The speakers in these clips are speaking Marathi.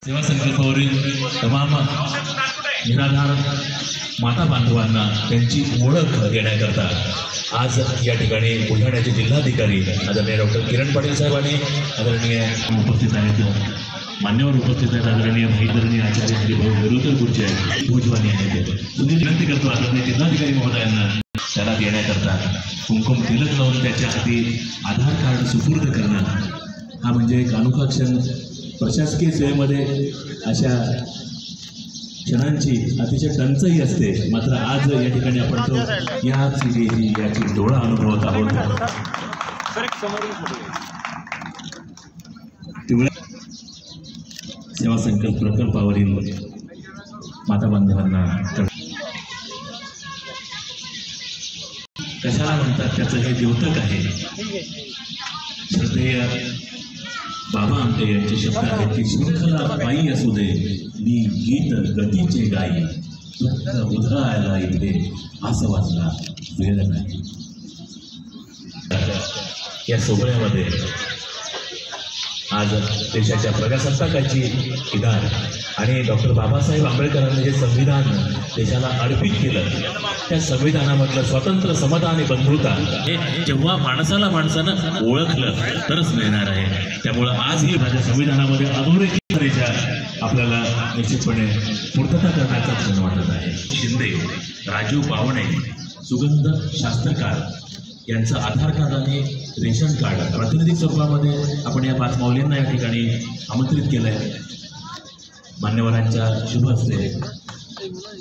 सेवा संकल्पावरील तमाम निराधार माता बांधवांना त्यांची ओळख देण्याकरता आज या ठिकाणी बुलढाण्याचे जिल्हाधिकारी आदरणीय डॉक्टर किरण पाटील साहेबांनी आदरणीय उपस्थित आहेत, मान्यवर उपस्थित आहेत, आदरणीय आदरणीय आचार्य हरिभाऊ वेरुळकर गुरुजी आहेत, भोजवानी आहेत. तुम्ही विनंती करतो आदरणीय जिल्हाधिकारी महोदयांना त्याला देण्याकरता कुंकुम तिलक लावून त्याच्या हाती आधार कार्ड सुपूर्द करणं हा म्हणजे एक अनोखा क्षण. प्रशासकीय सेवेमध्ये अशा क्षणांची अतिशय टंचाई असते, मात्र आज या ठिकाणी आपण तो याची डोळा अनुभवत आहोत. सेवा संकल्प प्रकल्पावरील माता बांधवांना कशाला म्हणतात त्याचं हे द्योतक आहे. श्रद्धेय बाबा आमटे यांचे शब्द आहेत की शृंखला पायी असू दे मी गीत गतीचे गाई, उधळायला इथे असं वाचला वेळ नाही. या सोहळ्यामध्ये आज देशाच्या प्रजासत्ताकाची इदार आणि डॉक्टर बाबासाहेब आंबेडकरांनी जे संविधान देशाला अर्पित केलं त्या संविधानामधलं स्वातंत्र्य, समता आणि बंधुता हे जेव्हा माणसानं ओळखलं तरच मिळणार आहे. त्यामुळं आजही माझ्या संविधानामध्ये अधोरेखित आपल्याला निश्चितपणे पूर्तता करण्याचा क्षण वाटत आहे. शिंदे, राजू पावणे, सुगंध शास्त्रकार यांचं आधार कार्ड आणि रेशन कार्ड प्रातिनिधिक स्वरूपामध्ये आपण या 5 माऊलींना या ठिकाणी आमंत्रित केलं आहे. मान्यवरांच्या शुभ हस्ते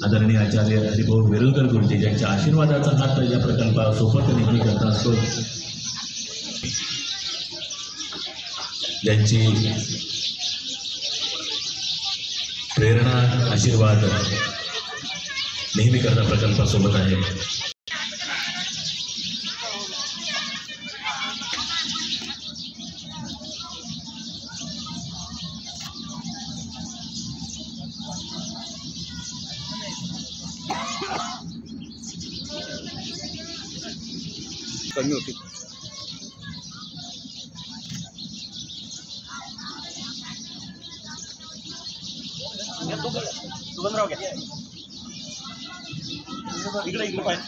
आदरणीय आचार्य हरिभाऊ वेरुळकर गुरुजी यांच्या आशीर्वादाचा हात या प्रकल्पासोबत नेहमी करत असतो. यांची प्रेरणा, आशीर्वाद नेहमी करता प्रकल्पासोबत आहे. कमी होती. सुगंधराव घ्या इकडे पाहिजे.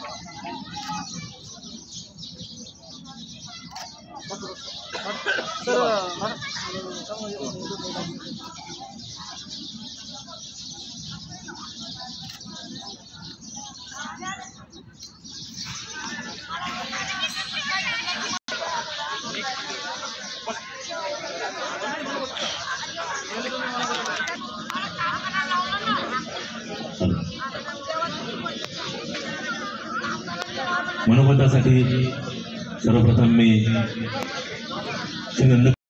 मनोगतासाठी सर्वप्रथम मी